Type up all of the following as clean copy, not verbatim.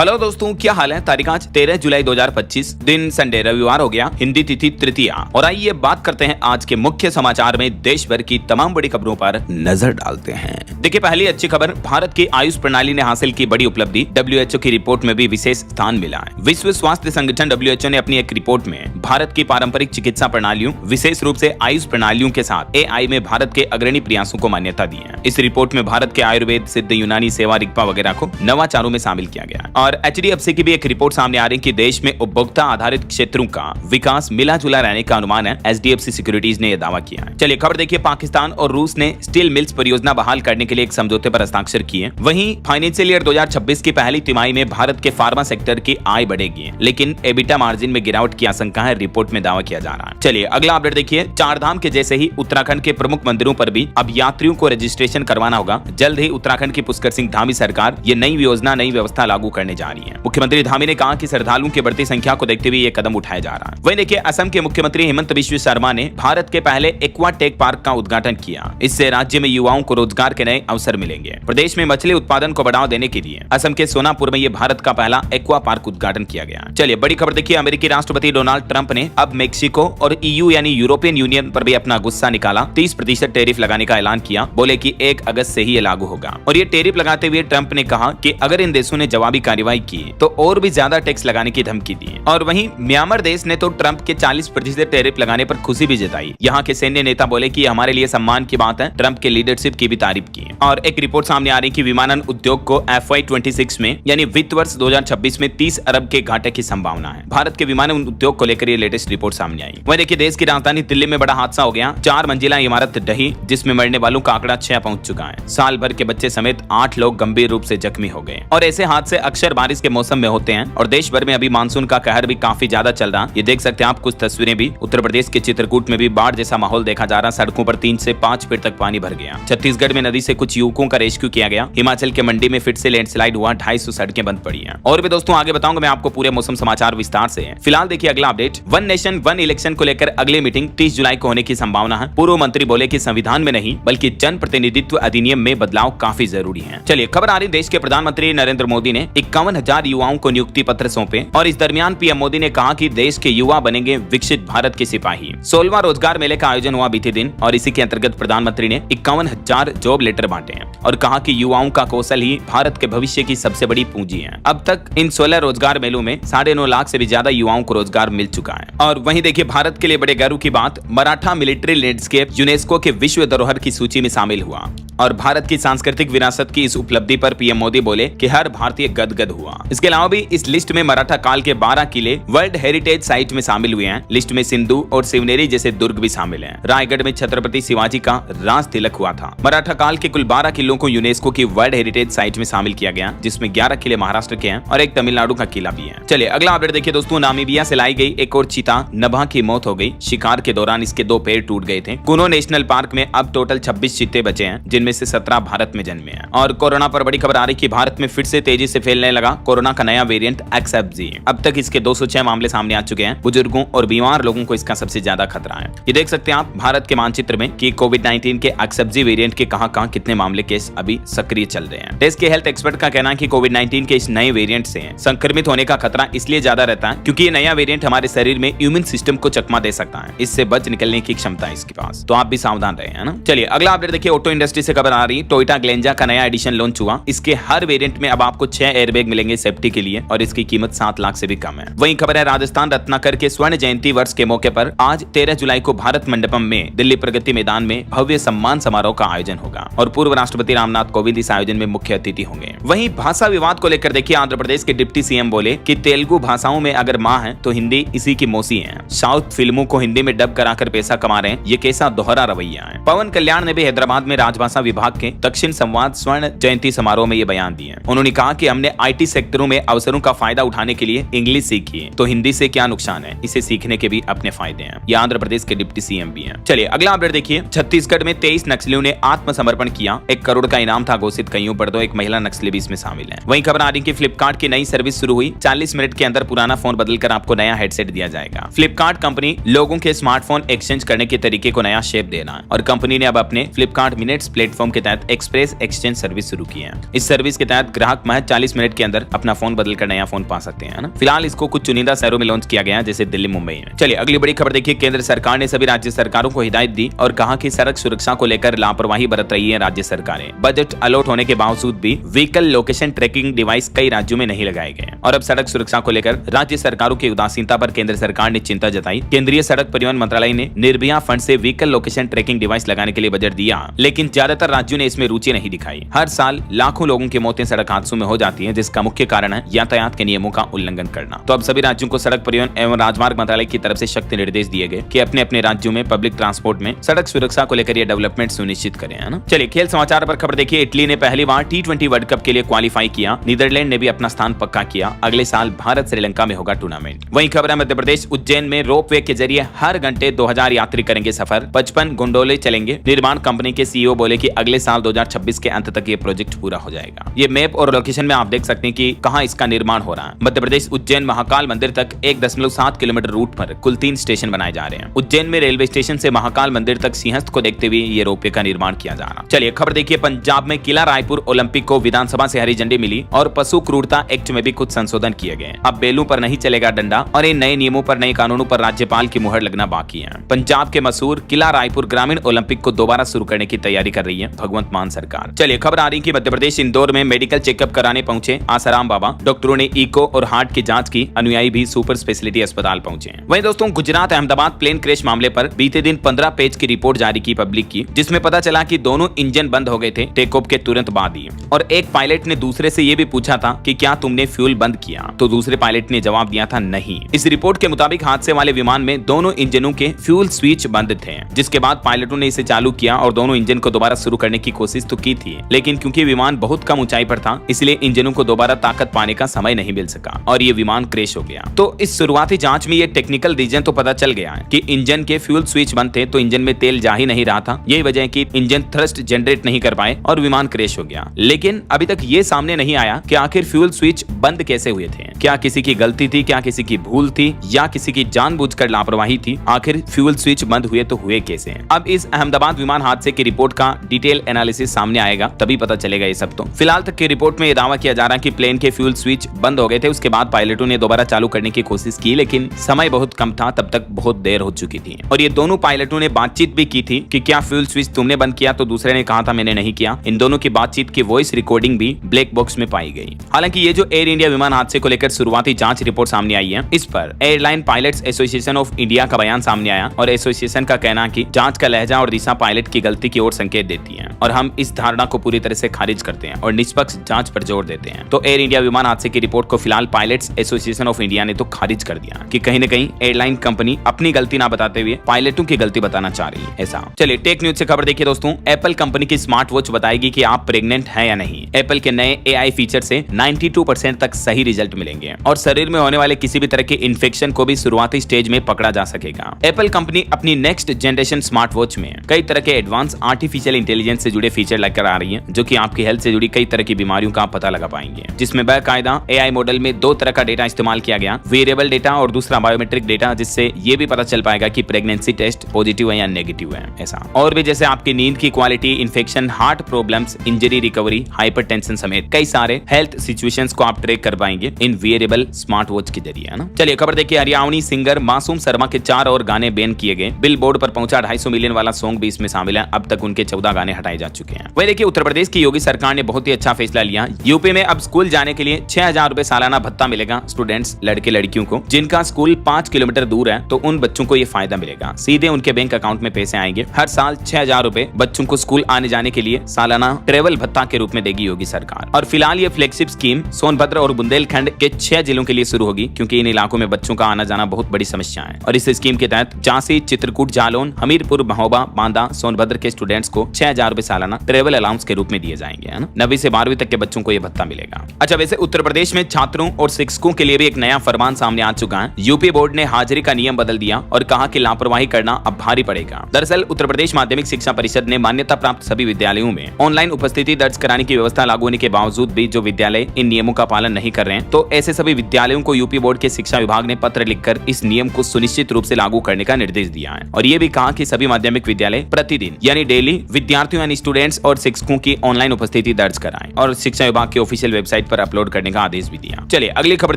Hello दोस्तों, क्या हाल है। तारीख आज 13 जुलाई 2025, दिन संडे रविवार हो गया, हिंदी तिथि तृतीया। और आइए बात करते हैं आज के मुख्य समाचार में देश भर की तमाम बड़ी खबरों पर नजर डालते हैं। देखिए, पहली अच्छी खबर, भारत की आयुष प्रणाली ने हासिल की बड़ी उपलब्धि। WHO की रिपोर्ट में भी विशेष स्थान मिला है। विश्व स्वास्थ्य संगठन WHO ने अपनी एक रिपोर्ट में भारत की पारंपरिक चिकित्सा प्रणालियों, विशेष रूप से आयुष प्रणालियों के साथ AI में भारत के अग्रणी प्रयासों को मान्यता दी है। इस रिपोर्ट में भारत के आयुर्वेद, सिद्ध, यूनानी सेवा, रिग्पा वगैरह को नवाचारों में शामिल किया गया है। और HDFC की भी एक रिपोर्ट सामने आ रही है कि देश में उपभोक्ता आधारित क्षेत्रों का विकास मिला जुला रहने का अनुमान है। HDFC सिक्योरिटीज ने यह दावा किया है। चलिए खबर देखिए, पाकिस्तान और रूस ने स्टील मिल्स परियोजना बहाल करने के लिए एक समझौते पर हस्ताक्षर किए। वहीं फाइनेंशियल ईयर 2026 की पहली तिमाही में भारत के फार्मा सेक्टर की आय बढ़ेगी, लेकिन एबिटा मार्जिन में गिरावट की आशंका है, रिपोर्ट में दावा किया जा रहा है। चलिए अगला अपडेट देखिए, चारधाम के जैसे ही उत्तराखंड के प्रमुख मंदिरों पर भी अब यात्रियों को रजिस्ट्रेशन करवाना होगा। जल्द ही उत्तराखंड की पुष्कर सिंह धामी सरकार ये नई योजना, नई व्यवस्था लागू करने जा रही है। मुख्यमंत्री धामी ने कहा कि श्रद्धालुओं की बढ़ती संख्या को देखते हुए ये कदम उठाया जा रहा है। वहीं देखिए, असम के मुख्यमंत्री हेमंत बिश्व शर्मा ने भारत के पहले एक्वा टेक पार्क का उद्घाटन किया। इससे राज्य में युवाओं को रोजगार के नए अवसर मिलेंगे। प्रदेश में मछली उत्पादन को बढ़ावा देने के लिए असम के सोनापुर में ये भारत का पहला एक्वा पार्क उद्घाटन किया गया। चलिए बड़ी खबर देखिए, अमेरिकी राष्ट्रपति डोनाल्ड ट्रंप ने अब मेक्सिको और EU यानी यूरोपियन यूनियन पर भी अपना गुस्सा निकाला। 30% टैरिफ लगाने का ऐलान किया। बोले कि 1 अगस्त से ही ये लागू होगा। और ये टैरिफ लगाते हुए ट्रंप ने कहा कि अगर इन देशों ने जवाबी कार्रवाई की तो और भी ज्यादा टैक्स लगाने की धमकी दी। और वहीं म्यांमार देश ने तो ट्रंप के 40% टैरिफ लगाने पर खुशी भी जताई। यहाँ के सैन्य नेता बोले कि हमारे लिए सम्मान की बात है। ट्रंप के लीडरशिप की भी तारीफ की। और एक रिपोर्ट सामने आ रही कि विमानन उद्योग को FY26 में यानी वित्त वर्ष 2026 में 30 अरब के घाटे की संभावना है। भारत के विमानन उद्योग को लेकर ये लेटेस्ट रिपोर्ट सामने आई। वहीं देखिए, देश की राजधानी दिल्ली में बड़ा हादसा हो गया। 4 मंजिला इमारत ढही, जिसमें मरने वालों का आंकड़ा 6 पहुंच चुका है। साल भर के बच्चे समेत 8 लोग गंभीर रूप से जख्मी हो गए। और ऐसे हादसे अक्सर बारिश के मौसम में होते हैं। और देश भर में अभी मानसून का कहर भी काफी ज्यादा चल रहा। ये देख सकते हैं आप कुछ तस्वीरें भी। उत्तर प्रदेश के चित्रकूट में भी बाढ़ जैसा माहौल देखा जा रहा। सड़कों पर 3 से 5 फीट तक पानी भर गया। छत्तीसगढ़ में नदी से कुछ युवकों का रेस्क्यू किया गया। हिमाचल के मंडी में फिर से लैंडस्लाइड हुआ। 250 सड़कें बंद पड़ी हैं। और भी दोस्तों आगे बताऊंगा मैं आपको पूरे मौसम समाचार विस्तार से। फिलहाल देखिए अगला update, one nation one election को लेकर अगली मीटिंग 30 जुलाई को होने की संभावना है। पूर्व मंत्री बोले कि संविधान में नहीं बल्कि जन प्रतिनिधित्व अधिनियम में बदलाव काफी जरूरी है। चलिए खबर आ रही, देश के प्रधानमंत्री नरेंद्र मोदी ने 51,000 युवाओं को नियुक्ति पत्र सौंपे। और इस दरमियान PM मोदी ने कहा कि देश के युवा बनेंगे विकसित भारत के सिपाही। 16वां रोजगार मेले का आयोजन हुआ बीते दिन। और इसी के अंतर्गत प्रधानमंत्री ने 51,000 जॉब लेटर बांटे हैं। और कहा कि युवाओं का कौशल ही भारत के भविष्य की सबसे बड़ी पूंजी है। अब तक इन 16 रोजगार मेलों में 9.5 लाख से भी ज्यादा युवाओं को रोजगार मिल चुका है। और वहीं देखिए, भारत के लिए बड़े गर्व की बात, मराठा मिलिट्री लैंडस्केप यूनेस्को के विश्व धरोहर की सूची में शामिल हुआ। और भारत की सांस्कृतिक विरासत की इस उपलब्धि पर PM मोदी बोले कि हर भारतीय गदगद हुआ। इसके अलावा भी इस लिस्ट में मराठा काल के 12 किले वर्ल्ड हेरिटेज साइट में शामिल हुए हैं। लिस्ट में सिंधु और शिवनेरी जैसे दुर्ग भी शामिल हैं। रायगढ़ में छत्रपति शिवाजी का राज तिलक हुआ था। मराठा काल के कुल 12 किलों को यूनेस्को की वर्ल्ड हेरिटेज साइट में शामिल किया गया, जिसमें 11 किले महाराष्ट्र के हैं और एक तमिलनाडु का किला भी है। चलिए अगला अपडेट देखिए दोस्तों, नामीबिया से लाई गई एक और चीता नभा की मौत हो गई। शिकार के दौरान इसके 2 पैर टूट गए थे। कुनो नेशनल पार्क में अब टोटल 26 चीते बचे हैं, जिनमें से 17 भारत में जन्मे हैं। और कोरोना पर बड़ी खबर आ रही कि भारत में फिर से तेजी से फैलने लगा कोरोना का नया वेरिएंट XFZ। अब तक इसके 206 मामले सामने आ चुके हैं। बुजुर्गों और बीमार लोगों को इसका सबसे ज्यादा खतरा है। ये देख सकते हैं आप भारत के मानचित्र में कि कोविड-19 के XFZ वेरिएंट के कहां कितने मामले केस अभी सक्रिय चल रहे हैं। देश के हेल्थ एक्सपर्ट का कहना है कि कोविड-19 के इस नए वेरिएंट से संक्रमित होने का खतरा इसलिए ज्यादा रहता है क्योंकि ये नया वेरिएंट हमारे शरीर में इम्यून सिस्टम को चकमा दे सकता है। इससे बच निकलने की क्षमता है इसके पास, तो आप भी सावधान रहे, है ना। चलिए अगला अपडेट देखिए, ऑटो इंडस्ट्री से खबर आ रही, टोयोटा ग्लेंजा का नया एडिशन लॉन्च हुआ। इसके हर वेरिएंट में अब आपको 6 एयरबैग मिलेंगे सेफ्टी के लिए और इसकी कीमत 7 लाख से भी कम है। वहीं खबर है, राजस्थान रत्नाकर के स्वर्ण जयंती वर्ष के मौके पर आज 13 जुलाई को भारत मंडपम में दिल्ली प्रगति मैदान में भव्य सम्मान समारोह का आयोजन होगा। और पूर्व राष्ट्रपति रामनाथ कोविंद इस आयोजन में मुख्य अतिथि होंगे। वहीं भाषा विवाद को लेकर देखिए, आंध्र प्रदेश के डिप्टी CM बोले कि तेलुगु भाषाओं में अगर माँ है तो हिंदी इसी की मौसी है। साउथ फिल्मों को हिंदी में डब कराकर पैसा कमा रहे हैं, ये कैसा दोहरा रवैया है। पवन कल्याण ने भी हैदराबाद में राजभाषा विभाग के दक्षिण संवाद स्वर्ण जयंती समारोह में ये बयान दिए। उन्होंने कहा कि हमने IT सेक्टरों में अवसरों का फायदा उठाने के लिए इंग्लिश सीखी है, तो हिंदी से क्या नुकसान है, इसे सीखने के भी अपने फायदे हैं। ये आंध्र प्रदेश के डिप्टी CM भी हैं। चलिए अगला अपडेट देखिए, छत्तीसगढ़ में 23 नक्सलियों ने आत्मसमर्पण किया। 1 करोड़ का इनाम था घोषित, कईयों पर तो एक महिला नक्सली भी इसमें शामिल है। वहीं खबर आ रही कि फ्लिपकार्ट की नई सर्विस शुरू हुई। 40 मिनट के अंदर पुराना फोन बदलकर आपको नया हेडसेट दिया जाएगा। फ्लिपकार्ट कंपनी लोगों के स्मार्टफोन एक्सचेंज करने के तरीके को नया शेप देना है और कंपनी ने अब अपने फ्लिपकार्ट मिनट्स प्लेटफॉर्म प्लेटफॉर्म के तहत एक्सप्रेस एक्सचेंज सर्विस शुरू की है। इस सर्विस के तहत ग्राहक महज 40 मिनट के अंदर अपना फोन बदलकर नया फोन पा सकते हैं ना। फिलहाल इसको कुछ चुनिंदा शहरों में लॉन्च किया गया जैसे दिल्ली, मुंबई में। चलिए अगली बड़ी खबर देखिए। केंद्र सरकार ने सभी राज्य सरकारों को हिदायत दी और कहा कि सड़क सुरक्षा को लेकर लापरवाही बरत रही है राज्य सरकारें। बजट अलॉट होने के बावजूद भी व्हीकल लोकेशन ट्रैकिंग डिवाइस कई राज्यों में नहीं लगाए गए और अब सड़क सुरक्षा को लेकर राज्य सरकारों की उदासीनता पर केंद्र सरकार ने चिंता जताई। केंद्रीय सड़क परिवहन मंत्रालय ने निर्भया फंड से व्हीकल लोकेशन ट्रैकिंग डिवाइस लगाने के लिए बजट दिया, लेकिन ज्यादातर राज्यों ने इसमें रुचि नहीं दिखाई। हर साल लाखों लोगों की मौतें सड़क हादसों में हो जाती हैं, जिसका मुख्य कारण है यातायात के नियमों का उल्लंघन करना। तो अब सभी राज्यों को सड़क परिवहन एवं राजमार्ग मंत्रालय की तरफ से सख्त निर्देश दिए गए कि अपने अपने राज्यों में पब्लिक ट्रांसपोर्ट में सड़क सुरक्षा को लेकर ये डेवलपमेंट सुनिश्चित करें, है ना। चलिए खेल समाचार पर खबर देखिए। इटली ने पहली बार T20 वर्ल्ड कप के लिए क्वालिफाई किया। नीदरलैंड ने भी अपना स्थान पक्का किया। अगले साल भारत श्रीलंका में होगा टूर्नामेंट। वहीं खबर है मध्य प्रदेश उज्जैन में रोपवे के जरिए हर घंटे 2000 यात्री करेंगे सफर। 55 गोंडोले चलेंगे। निर्माण कंपनी के सीईओ बोले कि अगले साल 2026 के अंत तक ये प्रोजेक्ट पूरा हो जाएगा। ये मैप और लोकेशन में आप देख सकते हैं कि कहां इसका निर्माण हो रहा है। मध्य प्रदेश उज्जैन महाकाल मंदिर तक 1.7 किलोमीटर रूट पर कुल 3 स्टेशन बनाए जा रहे हैं। उज्जैन में रेलवे स्टेशन से महाकाल मंदिर तक सिंहस्थ को देखते हुए ये रोपवे का निर्माण किया जा रहा है। चलिए खबर देखिए। पंजाब में किला रायपुर ओलंपिक को विधानसभा से हरी झंडी मिली और पशु क्रूरता एक्ट में भी कुछ संशोधन किए गए। अब बेलों पर नहीं चलेगा डंडा और इन नए नियमों पर नए कानूनों पर राज्यपाल की मुहर लगना बाकी है। पंजाब के मशहूर किला रायपुर ग्रामीण ओलंपिक को दोबारा शुरू करने की तैयारी कर रही है भगवंत मान सरकार। चलिए खबर आ रही कि मध्य प्रदेश इंदौर में मेडिकल चेकअप कराने पहुंचे आसाराम बाबा। डॉक्टरों ने इको और हार्ट की जांच की। अनुयायी भी सुपर स्पेशलिटी अस्पताल पहुंचे। वहीं दोस्तों गुजरात अहमदाबाद प्लेन क्रैश मामले पर बीते दिन 15 पेज की रिपोर्ट जारी की पब्लिक की, जिसमें पता चला कि दोनों इंजन बंद हो गए थे टेक ऑफ के तुरंत बाद ही। और एक पायलट ने दूसरे से यह भी पूछा था कि क्या तुमने फ्यूल बंद किया, तो दूसरे पायलट ने जवाब दिया था नहीं। इस रिपोर्ट के मुताबिक हादसे वाले विमान में दोनों इंजनों के फ्यूल स्विच बंद थे, जिसके बाद पायलटों ने इसे चालू किया और दोनों इंजन को दोबारा शुरू करने की कोशिश तो की थी, लेकिन क्योंकि विमान बहुत कम ऊंचाई पर था इसलिए इंजनों को दोबारा ताकत पाने का समय नहीं मिल सका और ये विमान क्रैश हो गया। तो इस शुरुआती जांच में ये टेक्निकल रीजन तो पता चल गया है कि इंजन के फ्यूल स्विच बंद थे, तो इंजन में तेल जा ही नहीं रहा था। यही वजह है कि इंजन थ्रस्ट जनरेट नहीं कर पाए और विमान क्रैश हो गया। लेकिन अभी तक ये सामने नहीं आया कि आखिर फ्यूल स्विच बंद कैसे हुए थे। क्या किसी की गलती थी, क्या किसी की भूल थी, या किसी की जानबूझकर लापरवाही थी। आखिर फ्यूल स्विच बंद हुए तो हुए कैसे। अब इस अहमदाबाद विमान हादसे की रिपोर्ट का डिटेल एनालिसिस सामने आएगा, तभी पता चलेगा ये सब। तो फिलहाल तक की रिपोर्ट में यह दावा किया जा रहा है कि प्लेन के फ्यूल स्विच बंद हो गए थे। उसके बाद पायलटों ने दोबारा चालू करने की कोशिश की, लेकिन समय बहुत कम था, तब तक बहुत देर हो चुकी थी। और ये दोनों पायलटों ने बातचीत भी की थी कि क्या फ्यूल स्विच तुमने बंद किया, तो दूसरे ने कहा था मैंने नहीं किया। इन दोनों की बातचीत की वॉइस रिकॉर्डिंग भी ब्लैक बॉक्स में पाई गई। हालांकि ये जो एयर इंडिया विमान हादसे को लेकर शुरुआती जांच रिपोर्ट सामने आई है, इस पर airline pilots association of India का बयान सामने आया और एसोसिएशन का कहना है कि जांच का लहजा और दिशा पायलट की गलती की ओर संकेत देती है और हम इस धारणा को पूरी तरह से खारिज करते हैं और निष्पक्ष जांच पर जोर देते हैं। तो एयर इंडिया विमान हादसे की रिपोर्ट को फिलहाल पायलट्स एसोसिएशन ऑफ इंडिया ने तो खारिज कर दिया कि कहीं न कहीं एयरलाइन कंपनी अपनी गलती ना बताते हुए पायलटों की गलती बताना चाह रही है ऐसा। चलिए टेक न्यूज से खबर देखिए दोस्तों। एप्पल कंपनी की स्मार्ट वॉच बताएगी कि आप प्रेग्नेंट हैं या नहीं। एप्पल के नए AI फीचर से 92% तक सही रिजल्ट मिलेंगे और शरीर में होने वाले किसी भी तरह के इन्फेक्शन को भी शुरुआती स्टेज में पकड़ा जा सकेगा। एप्पल कंपनी अपनी नेक्स्ट जनरेशन स्मार्ट वॉच में कई तरह के एडवांस आर्टिफिशियल इंटेलिजेंस से जुड़े फीचर लेकर आ रही है, जो कि आपकी हेल्थ से जुड़ी कई तरह की बीमारियों का पता लगा पाएंगे, जिसमें बाकायदा AI मॉडल में 2 तरह का डेटा इस्तेमाल किया गया, वेरिएबल डेटा और दूसरा बायोमेट्रिक डेटा, जिससे ये भी पता चल पाएगा कि प्रेगनेंसी टेस्ट पॉजिटिव है या नेगेटिव है ऐसा। और भी जैसे आपकी नींद की quality, infection, heart problems, injury recovery, hypertension समेत कई सारे हेल्थ सिचुएशंस को आप ट्रैक कर पाएंगे इन वेरिएबल स्मार्ट वॉच के जरिए, है ना। चलिए खबर देखिए। हरियाणवी सिंगर मासूम शर्मा के 4 और गाने बैन किए गए। बिलबोर्ड पर पहुंचा 250 मिलियन वाला सॉन्ग भी इसमें शामिल है। अब तक उनके 14 गाने हटाए जा चुके हैं। वही देखिए उत्तर प्रदेश की योगी सरकार ने बहुत ही अच्छा फैसला लिया। यूपी में अब स्कूल जाने के लिए 6000 रुपए सालाना भत्ता मिलेगा स्टूडेंट्स, लड़के लड़कियों को जिनका स्कूल 5 किलोमीटर दूर है, तो उन बच्चों को ये फायदा मिलेगा। सीधे उनके बैंक अकाउंट में पैसे आएंगे। हर साल 6000 रुपए बच्चों को स्कूल आने जाने के लिए सालाना ट्रेवल भत्ता के रूप में देगी योगी सरकार। और फिलहाल ये फ्लैगशिप स्कीम सोनभद्र और बुंदेलखंड के 6 जिलों के लिए शुरू होगी, क्योंकि इन इलाकों में बच्चों का आना जाना बहुत बड़ी समस्या है। और इस स्कीम के तहत झांसी, चित्रकूट, जालौन, हमीरपुर, महोबा, बांदा, सोनभद्र के स्टूडेंट्स को 6000 रुपए सालाना ट्रेवल अलाउंस के रूप में दिए जाएंगे, है ना। 9वीं से 12वीं तक के बच्चों को यह भत्ता मिलेगा। अच्छा, वैसे उत्तर प्रदेश में छात्रों और शिक्षकों के लिए भी एक नया फरमान सामने आ चुका है। यूपी बोर्ड ने हाजिरी का नियम बदल दिया और कहा कि लापरवाही करना अब भारी पड़ेगा। दरअसल उत्तर प्रदेश माध्यमिक शिक्षा परिषद ने मान्यता प्राप्त सभी विद्यालयों में ऑनलाइन उपस्थिति दर्ज कराने की व्यवस्था लागू होने के बावजूद भी जो विद्यालय इन नियमों का पालन नहीं कर रहे हैं, तो ऐसे सभी विद्यालयों को यूपी बोर्ड के शिक्षा विभाग ने पत्र लिखकर इस नियम को सुनिश्चित रूप से लागू करने का निर्देश दिया है। और ये भी कहा कि सभी माध्यमिक विद्यालय प्रतिदिन यानी डेली विद्यार्थी विद्यार्थियों यानी स्टूडेंट्स और शिक्षकों की ऑनलाइन उपस्थिति दर्ज कराएं और शिक्षा विभाग की ऑफिशियल वेबसाइट पर अपलोड करने का आदेश भी दिया। चलिए अगली खबर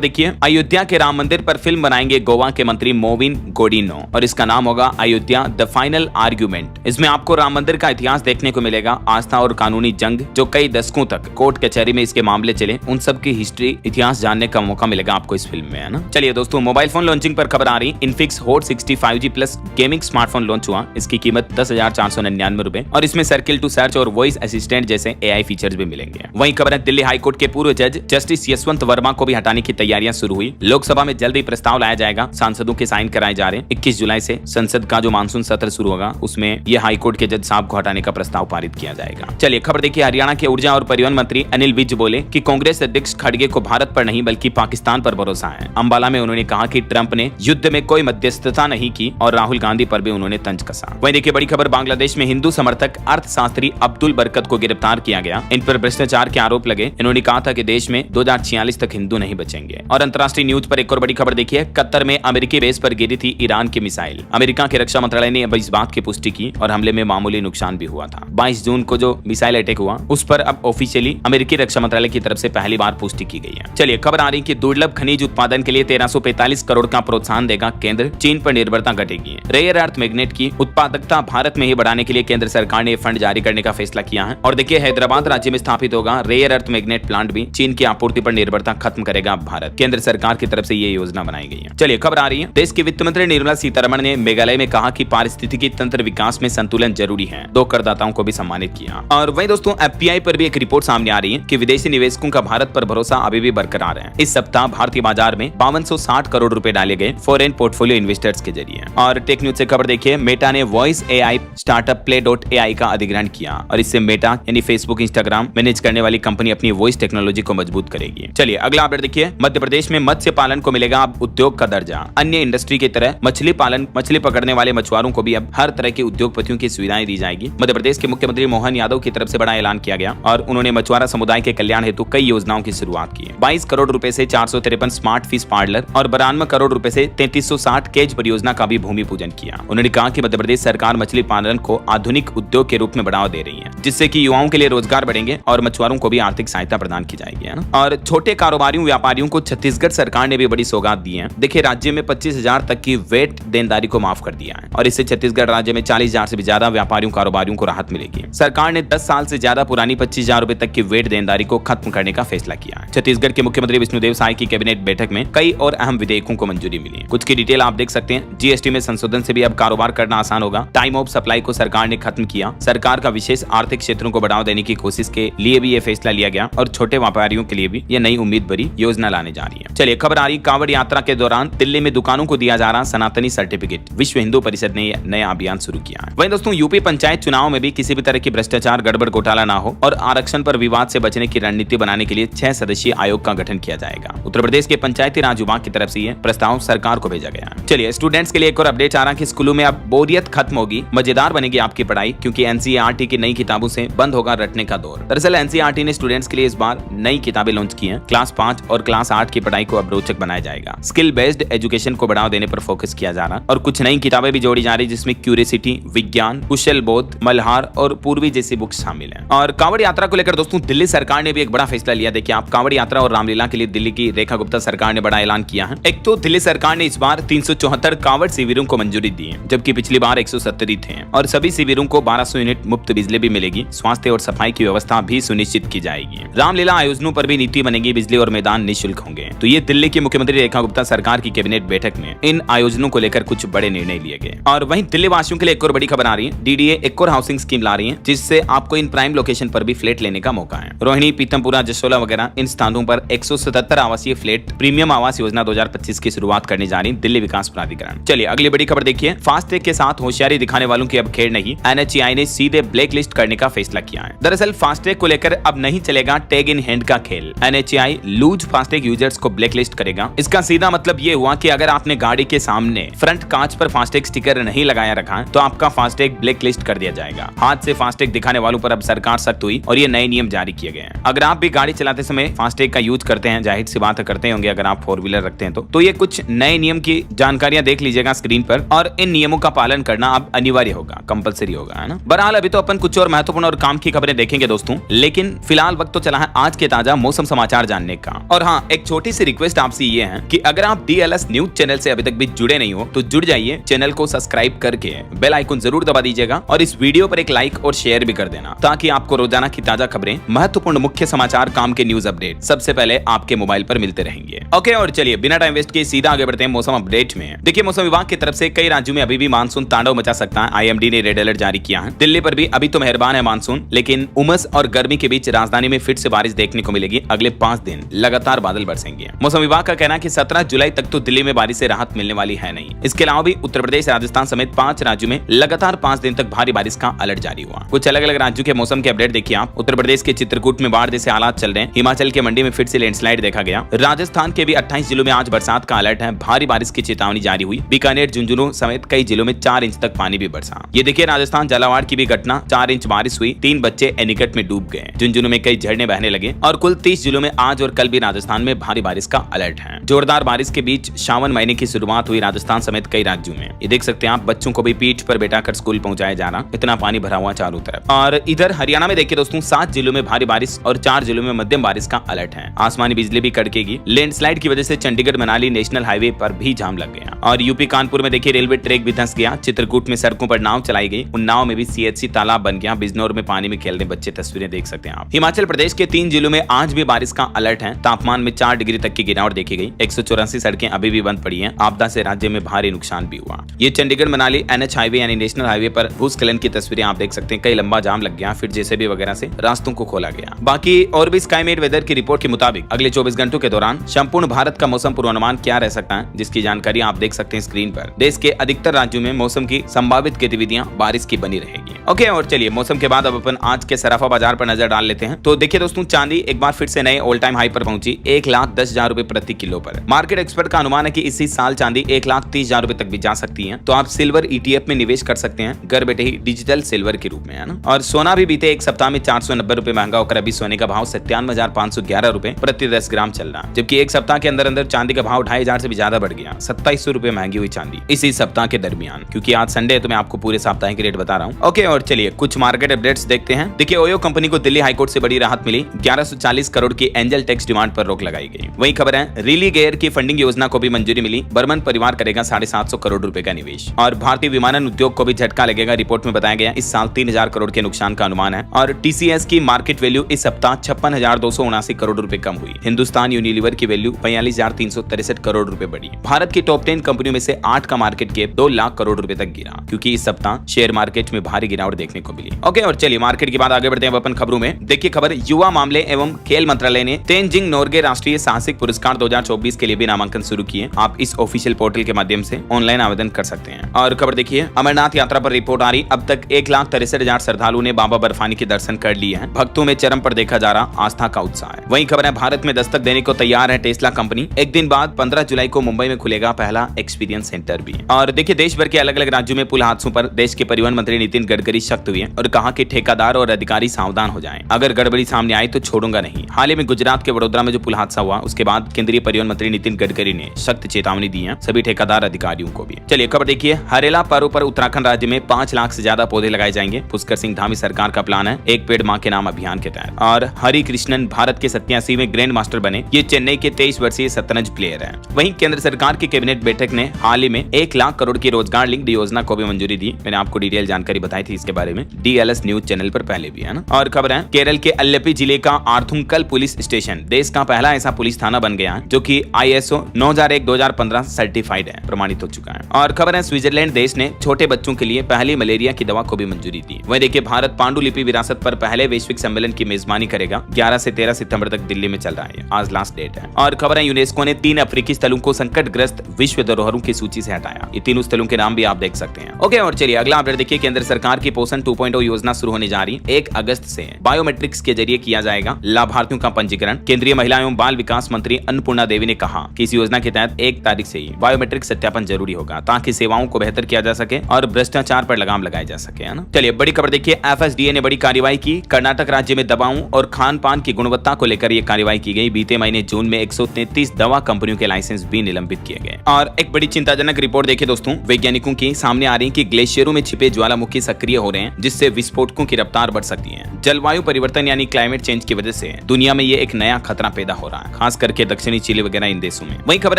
देखिए। अयोध्या के राम मंदिर पर फिल्म बनाएंगे गोवा के मंत्री मोविन गोडिनो और इसका नाम होगा अयोध्या द फाइनल आर्ग्यूमेंट। इसमें आपको राम मंदिर का इतिहास देखने को मिलेगा, आस्था और कानूनी जंग जो कई दशकों तक कोर्ट कचहरी में इसके मामले चले, उन सब की हिस्ट्री इतिहास जानने का मौका मिलेगा आपको इस फिल्म में, है ना। चलिए दोस्तों, मोबाइल फोन लॉन्चिंग पर खबर आ रही। Infix hot 60 5G plus gaming smartphone launch हुआ। इसकी कीमत 10,499 रुपए और इसमें सर्किल टू सर्च और वॉइस असिस्टेंट जैसे AI फीचर्स भी मिलेंगे। वहीं खबर है दिल्ली हाईकोर्ट के पूर्व जज जस्टिस यशवंत वर्मा को भी हटाने की तैयारियां शुरू हुई। लोकसभा में जल्द ही प्रस्ताव लाया जाएगा, सांसदों के साइन कराए जा रहे हैं। 21 जुलाई से संसद का जो मानसून सत्र शुरू होगा उसमें यह हाईकोर्ट के जज साहब को हटाने का प्रस्ताव पारित किया जाएगा। चलिए खबर देखिए। हरियाणा के ऊर्जा और परिवहन मंत्री अनिल विज बोले कि कांग्रेस अध्यक्ष खड़गे को भारत पर नहीं बल्कि पाकिस्तान पर भरोसा है। अंबाला में उन्होंने कहा कि ट्रंप ने युद्ध में कोई मध्यस्थता नहीं की और राहुल गांधी पर भी उन्होंने तंज कसा। वहीं देखिए बड़ी खबर, बांग्लादेश में हिंदू समर्थक अर्थशास्त्री अब्दुल बरकत को गिरफ्तार किया गया। इन पर भ्रष्टाचार के आरोप लगे। इन्होंने कहा था कि देश में 2046 तक हिंदू नहीं बचेंगे। और अंतर्राष्ट्रीय न्यूज पर एक और बड़ी खबर देखिए। कतर में अमेरिकी बेस पर गिरी थी ईरान की मिसाइल। अमेरिका के रक्षा मंत्रालय ने अब इस बात की पुष्टि की और हमले में मामूली नुकसान भी हुआ था। 22 जून को जो मिसाइल अटैक हुआ उस पर अब ऑफिशियली अमेरिकी रक्षा मंत्रालय की तरफ से पहली बार पुष्टि की गई है। चलिए खबर आ रही कि दुर्लभ खनिज उत्पादन के लिए 1345 करोड़ का प्रोत्साहन देगा केंद्र, चीन पर निर्भरता घटेगी। रेयर अर्थ मैग्नेट की उत्पादकता भारत में ही बढ़ाने के लिए केंद्र सरकार ने फंड जारी करने का फैसला किया है। और देखिए हैदराबाद राज्य में स्थापित होगा रेयर अर्थ मैग्नेट प्लांट भी चीन की आपूर्ति पर निर्भरता खत्म करेगा भारत। केंद्र सरकार की तरफ से ये योजना बनाई गई है। चलिए खबर आ रही है। देश की वित्त मंत्री निर्मला सीतारमण ने मेघालय में कहा कि पारिस्थितिकी तंत्र विकास में संतुलन जरूरी है। 2 करदाताओं को भी सम्मानित किया। और वहीं दोस्तों FPI पर भी एक रिपोर्ट सामने आ रही है कि विदेशी निवेशकों का भारत पर भरोसा अभी भी बरकरार है। इस सप्ताह भारतीय बाजार में 5260 करोड़ रुपए डाले गए फॉरेन पोर्टफोलियो इन्वेस्टर्स के जरिए। और टेक न्यूज से खबर देखिए। मेटा ने वॉइस AI स्टार्टअप play.ai का अधिग्रहण किया और इससे मेटा यानी फेसबुक इंस्टाग्राम मैनेज करने वाली कंपनी अपनी वॉइस टेक्नोलॉजी को मजबूत करेगी। चलिए अगला अपडेट देखिए। मध्य प्रदेश में मत्स्य पालन को मिलेगा अब उद्योग का दर्जा। अन्य इंडस्ट्री की तरह मछली पकड़ने वाले मछुआरों को भी अब हर तरह के उद्योगपतियों की सुविधाएं दी जाएगी। मध्य प्रदेश के मुख्यमंत्री मोहन यादव की तरफ से बड़ा ऐलान किया गया और उन्होंने मछुआरा समुदाय के कल्याण हेतु कई योजनाओं की शुरुआत की। 22 करोड़ रुपए से 453 स्मार्ट फिश पार्लर और 92 करोड़ रुपए से 3360 केज परियोजना का भी भूमि पूजन किया। उन्होंने कहा कि मध्य प्रदेश सरकार मछली पालन को आधुनिक उद्योग के रूप में बढ़ावा दे रही है, जिससे कि युवाओं के लिए रोजगार बढ़ेंगे और मछुआरों को भी आर्थिक सहायता प्रदान की जाएगी, है ना। और छोटे कारोबारियों व्यापारियों को छत्तीसगढ़ सरकार ने भी बड़ी सौगात दी है। देखिए राज्य में 25,000 तक की वेट देनदारी को माफ कर दिया है और इससे छत्तीसगढ़ राज्य में 40,000 से भी ज्यादा व्यापारियों कारोबारियों को राहत मिलेगी। सरकार ने 10 साल से ज्यादा पुरानी 25,000 रुपए तक की वेट देनदारी को खत्म करने का फैसला किया है। छत्तीसगढ़ के मुख्यमंत्री विष्णुदेव साय की कैबिनेट बैठक में कई और अहम विधेयकों को मंजूरी मिली है। कुछ की डिटेल आप देख सकते हैं। GST में संशोधन से भी अब कारोबार करना आसान होगा। टाइम ऑफ सप्लाई को सरकार ने खत्म किया। सरकार का विशेष आर्थिक क्षेत्रों को बढ़ावा देने की कोशिश के लिए भी यह फैसला लिया गया और छोटे व्यापारियों के लिए भी यह नई उम्मीद भरी योजना लाने जा रही है। चलिए खबर आ रही कांवड़ यात्रा के दौरान दिल्ली में दुकानों को दिया जा रहा सनातनी सर्टिफिकेट। विश्व हिंदू परिषद ने नया अभियान शुरू किया है। वहीं दोस्तों यूपी पंचायत चुनाव में भी किसी भी तरह की भ्रष्टाचार गड़बड़ घोटाला ना हो और आरक्षण पर विवाद से बचने की रणनीति बनाने के लिए 6 सदस्यीय आयोग का गठन किया जाएगा। उत्तर प्रदेश के पंचायती राज विभाग की तरफ से यह प्रस्ताव सरकार को भेजा गया है। चलिए स्टूडेंट्स के लिए एक और अपडेट आ रहा है कि स्कूलों में अब बोरियत खत्म होगी, मजेदार बनेगी आपकी पढ़ाई, क्योंकि NCERT की नई किताबों से बंद होगा रटने का दौर। दरअसल NCERT ने स्टूडेंट्स के लिए इस बार नई किताबें लॉन्च की हैं। क्लास 5 और क्लास 8 की पढ़ाई को अब रोचक बनाया जाएगा। स्किल बेस्ड एजुकेशन को बढ़ावा देने पर फोकस किया जा रहा है और कुछ नई किताबें भी जोड़ी जा रही जिसमें क्यूरियोसिटी, विज्ञान, कुशल बोध, मल्हार और पूर्वी जैसी बुक्स शामिल हैं। और कांवड़ यात्रा को लेकर दोस्तों दिल्ली सरकार ने भी एक बड़ा फैसला लिया। देखिए आप कांवड़ यात्रा और रामलीला के लिए दिल्ली की रेखा गुप्ता सरकार ने बड़ा ऐलान किया है। एक तो दिल्ली सरकार ने इस बार 374 कांवड़ शिविरों को मंजूरी दी है, जबकि पिछली बार 170 थे और सभी शिविरों को 1200 यूनिट मुफ्त बिजली भी मिलेगी। स्वास्थ्य और सफाई की व्यवस्था भी सुनिश्चित की जाएगी। रामलीला आयोजनों पर भी नीति बनेगी, बिजली और मैदान निःशुल्क होंगे। तो ये दिल्ली की मुख्यमंत्री रेखा गुप्ता सरकार की कैबिनेट बैठक में इन आयोजनों को लेकर कुछ बड़े निर्णय लिए गए। और वहीं दिल्ली वासियों के लिए एक और बड़ी खबर आ रही है। DDA एक और हाउसिंग स्कीम ला रही है जिससे आपको इन प्राइम लोकेशन पर भी फ्लैट लेने का मौका है। रोहिणी, पीतमपुरा, जसोला वगैरह इन स्थानों पर 177 आवासीय फ्लैट प्रीमियम आवास योजना 2025 की शुरुआत करने जा रही दिल्ली विकास प्राधिकरण। चलिए अगली बड़ी खबर देखिए। फास्टैग के साथ होशियारी दिखाने वालों की अब खेर नहीं, NHAI ने सीधे ब्लैक लिस्ट करने का फैसला किया है। दरअसल फास्टैग को लेकर अब नहीं चलेगा टैग इन हैंड का खेल। NHAI लूज फास्टैग यूजर्स को ब्लैक लिस्ट करेगा। इसका सीधा मतलब ये हुआ कि अगर आपने गाड़ी के सामने फ्रंट कांच पर फास्टैग स्टिकर नहीं लगाया रखा है तो आपका फास्टैग ब्लैक लिस्ट कर दिया जाएगा। हाथ से फास्टैग दिखाने वालों पर अब सरकार सख्त हुई और ये नए नियम जारी किए गए हैं। अगर आप भी गाड़ी चलाते समय फास्टैग का यूज करते हैं, जाहिर सी बात करते होंगे अगर आप 4 व्हीलर रखते हैं तो ये कुछ नए नियम की जानकारियां देख लीजिएगा स्क्रीन पर और इन नियमों का पालन करना अब अनिवार्य होगा, कंपलसरी होगा, है ना। बहरहाल फिलहाल अभी तो अपन कुछ और महत्वपूर्ण और काम की खबरें देखेंगे दोस्तों, लेकिन फिलहाल वक्त तो चला है आज के ताजा मौसम समाचार जानने का। और हाँ, एक छोटी सी रिक्वेस्ट आपसे ये है कि अगर आप DLS न्यूज चैनल से अभी तक भी जुड़े नहीं हो तो जुड़ जाइए, चैनल को सब्सक्राइब करके बेल आइकन जरूर दबा दीजिएगा और इस वीडियो पर एक लाइक और शेयर भी कर देना, ताकि आपको रोजाना की ताजा खबरें, महत्वपूर्ण मुख्य समाचार, काम के न्यूज अपडेट सबसे पहले आपके मोबाइल पर मिलते रहेंगे। ओके, और चलिए बिना टाइम वेस्ट किए सीधा आगे बढ़ते हैं मौसम अपडेट में। देखिए, मौसम विभाग की तरफ से कई राज्यों में अभी भी मानसून तांडव मचा सकता है। IMD ने रेड अलर्ट जारी किया है। दिल्ली पर भी अभी तो मेहरबान है मानसून, लेकिन उमस और गर्मी के बीच राजधानी में फिर से बारिश देखने को मिलेगी। अगले 5 दिन लगातार बादल बरसेंगे। मौसम विभाग का कहना है कि 17 जुलाई तक तो दिल्ली में बारिश से राहत मिलने वाली है नहीं। इसके अलावा भी उत्तर प्रदेश, राजस्थान समेत 5 राज्यों में लगातार 5 दिन तक भारी बारिश का अलर्ट जारी हुआ। कुछ अलग अलग राज्यों के मौसम के अपडेट देखिए आप। उत्तर प्रदेश के चित्रकूट में बाढ़ जैसे हालात चल रहे हैं। हिमाचल के मंडी में फिर से लैंडस्लाइड देखा गया। राजस्थान के भी 28 जिलों में आज बरसात का अलर्ट है। भारी बारिश की चेतावनी जारी हुई। बीकानेर, झुंझुनू समेत कई जिलों में 4 इंच तक पानी भी बरसा। ये देखिए राजस्थान झालावाड़ की भी घटना, 4 इंच बारिश हुई। 3 बच्चे एनीकट में डूब गए। झुंझुनू में कई झरने बहने लगे और कुल 30 जिलों में आज और कल भी राजस्थान में भारी बारिश का अलर्ट है। जोरदार बारिश के बीच सावन महीने की शुरुआत हुई राजस्थान समेत कई राज्यों में। ये देख सकते हैं आप, बच्चों को भी पीठ पर बैठाकर स्कूल पहुंचाया जा रहा, इतना पानी भरा हुआ चारों तरफ। और इधर हरियाणा में देखिए दोस्तों, 7 जिलों में भारी बारिश और 4 जिलों में मध्यम बारिश का अलर्ट है। आसमानी बिजली भी कड़केगी। लैंडस्लाइड की वजह से चंडीगढ़ मनाली नेशनल हाईवे पर भी जाम लग गया। और यूपी कानपुर में देखिए रेलवे ट्रैक भी धंस गया। चित्रकूट में सड़कों पर नाव चलाई गई। उन नाव में भी CHC तालाब बन गया। बिजनौर में पानी में खेल रहे बच्चे, तस्वीरें देख सकते हैं आप। हिमाचल प्रदेश के 3 जिलों में आज भी बारिश का अलर्ट है। तापमान में 4 डिग्री तक की गिरावट देखी गई। 184 सड़कें अभी भी बंद पड़ी हैं। आपदा से राज्य में भारी नुकसान भी हुआ। ये चंडीगढ़ मनाली NH हाईवे यानी नेशनल हाईवे पर भूस्खलन की तस्वीरें आप देख सकते हैं। कई लंबा जाम लग गया, फिर JCB वगैरह से रास्तों को खोला गया। बाकी और भी स्काईमेट वेदर की रिपोर्ट के मुताबिक अगले 24 घंटों के दौरान संपूर्ण भारत का मौसम पूर्वानुमान क्या रह सकता है, जिसकी जानकारी आप देख सकते हैं स्क्रीन पर। देश के अधिकतर राज्यों में मौसम की संभावित गतिविधियां बारिश की बनी रहेगी। ओके, और चलिए मौसम के बाद अब अपन आज के सराफा बाजार पर नजर डाल लेते हैं। तो देखिए दोस्तों, चांदी एक बार फिर से नए ऑल टाइम हाई पर पहुंची, 1,10,000 रुपए प्रति किलो पर। मार्केट एक्सपर्ट का अनुमान है कि इसी साल चांदी 1,30,000 रुपए तक भी जा सकती है। तो आप सिल्वर ETF में निवेश कर सकते हैं, घर बैठे ही डिजिटल सिल्वर के रूप में, है ना। और सोना भी बीते एक सप्ताह में 490 रुपए महंगा होकर अभी सोने का भाव 57,511 रुपए प्रति 10 ग्राम चल रहा, जबकि एक सप्ताह के अंदर अंदर चांदी का भाव 2,500 से भी ज्यादा बढ़ गया। 2700 रुपए महंगी हुई चांदी इसी सप्ताह के दरमियान, क्योंकि आज संडे है तो मैं आपको पूरे सप्ताह के रेट बता रहा हूँ। ओके, और चलिए कुछ मार्केट अपडेट्स देखते हैं। देखिए, ओयो कंपनी को दिल्ली हाईकोर्ट से बड़ी राहत मिली। 1140 करोड़ की एंजल टैक्स डिमांड पर रोक लगाई गई। वही खबर है, रिली गेयर की फंडिंग योजना को भी मंजूरी मिली। बर्मन परिवार करेगा 750 करोड़ रुपए का निवेश। और भारतीय विमानन उद्योग को भी झटका लगेगा। रिपोर्ट में बताया गया इस साल 3,000 करोड़ के नुकसान का अनुमान है। और TCS की मार्केट वैल्यू इस सप्ताह 56,279 करोड़ रुपए कम हुई। हिंदुस्तान यूनिलीवर की वैल्यू 42,363 करोड़ रुपए बढ़ी। भारत की टॉप 10 कंपनियों में से 8 का मार्केट कैप 2 लाख करोड़ रुपए तक गिरा, क्योंकि इस सप्ताह शेयर मार्केट में भारी गिरावट देखने को मिली। ओके, और चलिए मार्केट के बाद आगे बढ़ते हैं अपन खबरों में। देखिए खबर, युवा मामले एवं खेल मंत्रालय ने तेनजिंग नोर्गे राष्ट्रीय साहसिक पुरस्कार 2024 के लिए भी नामांकन शुरू किए। आप इस ऑफिशियल पोर्टल के माध्यम से ऑनलाइन आवेदन कर सकते हैं। और खबर देखिए, अमरनाथ यात्रा पर रिपोर्ट आ रही, अब तक 1,63,000 श्रद्धालुओं ने बाबा बर्फानी के दर्शन कर लिए हैं। भक्तों में चरम पर देखा जा रहा आस्था का उत्साह है। वही खबर है, भारत में दस्तक देने को तैयार है टेस्ला कंपनी। एक दिन बाद 15 जुलाई को मुंबई में खुलेगा पहला एक्सपीरियंस सेंटर भी। और देखिए, देश भर के अलग अलग राज्यों में पुल हादसों पर देश के परिवहन मंत्री नितिन गडकरी सख्त हुए और कहा कि ठेकेदार और अधिकारी सावधान हो जाएं। अगर गड़बड़ी सामने आई तो छोड़ूंगा नहीं। हाल ही में गुजरात के वडोदरा में जो पुल हादसा हुआ, उसके बाद केंद्रीय परिवहन मंत्री नितिन गडकरी ने सख्त चेतावनी दी है सभी ठेकेदार अधिकारियों को भी। चलिए खबर देखिए, हरेला पर्व पर उत्तराखंड राज्य में 5 लाख से ज्यादा पौधे लगाए जाएंगे। पुष्कर सिंह धामी सरकार का प्लान है, एक पेड़ मां के नाम अभियान के तहत। और हरि कृष्णन भारत के 87वें ग्रैंड मास्टर बने। ये चेन्नई के 23 वर्षीय शतरंज प्लेयर है। वहीं केंद्र सरकार की कैबिनेट बैठक ने हाल ही में 1 लाख करोड़ की रोजगार लिंक्ड योजना को भी मंजूरी दी। मैंने आपको डिटेल जानकारी बताई थी इसके बारे में DLS न्यूज चैनल पर पहले भी, है ना। और खबर है, केरल के अल्लेप्पी जिले का आर्थुंकल पुलिस स्टेशन देश का पहला ऐसा पुलिस थाना बन गया है जो कि ISO 9001-2015 सर्टिफाइड है, प्रमाणित हो चुका है। और खबर है, स्विट्जरलैंड देश ने छोटे बच्चों के लिए पहली मलेरिया की दवा को भी मंजूरी दी। वहीं देखिए, भारत पांडुलिपि विरासत पर पहले वैश्विक सम्मेलन की मेजबानी करेगा। 11 से 13 सितंबर तक दिल्ली में चल रहा है, आज लास्ट डेट है। और खबर है, यूनेस्को ने 3 अफ्रीकी स्थलों को संकटग्रस्त विश्व धरोहरों की सूची से हटाया। ये तीनों स्थलों के नाम भी आप देख सकते हैं। ओके, और चलिए अगला अपडेट देखिए, केंद्र सरकार की पोषण 2.0 योजना शुरू होने जा रही। 1 अगस्त से बायोमेट्रिक्स के जरिए किया जाएगा लाभार्थियों का पंजीकरण। केंद्रीय महिला एवं बाल विकास मंत्री अन्नपूर्णा देवी ने कहा कि इस योजना के तहत 1 तारीख से ही बायोमेट्रिक सत्यापन जरूरी होगा, ताकि सेवाओं को बेहतर किया जा सके और भ्रष्टाचार पर लगाम लगाई जा सके, है ना। चलिए बड़ी खबर देखिए, FSDA ने बड़ी कार्रवाई की। कर्नाटक राज्य में दवाओं और खान पान की गुणवत्ता को लेकर यह कार्रवाई की गई। बीते महीने जून में 133 दवा कंपनियों के लाइसेंस भी निलंबित किए गए। और एक बड़ी चिंताजनक रिपोर्ट देखिए दोस्तों, वैज्ञानिकों की सामने आ रही कि ग्लेशियरों में छिपे ज्वालामुखी सक्रिय हो रहे हैं, जिससे विस्फोटकों की रफ्तार बढ़ सकती है। जलवायु परिवर्तन यानी क्लाइमेट चेंज की वजह से दुनिया में ये एक नया खतरा पैदा हो रहा है, खास करके दक्षिणी चिली वगैरह इन देशों में। वही खबर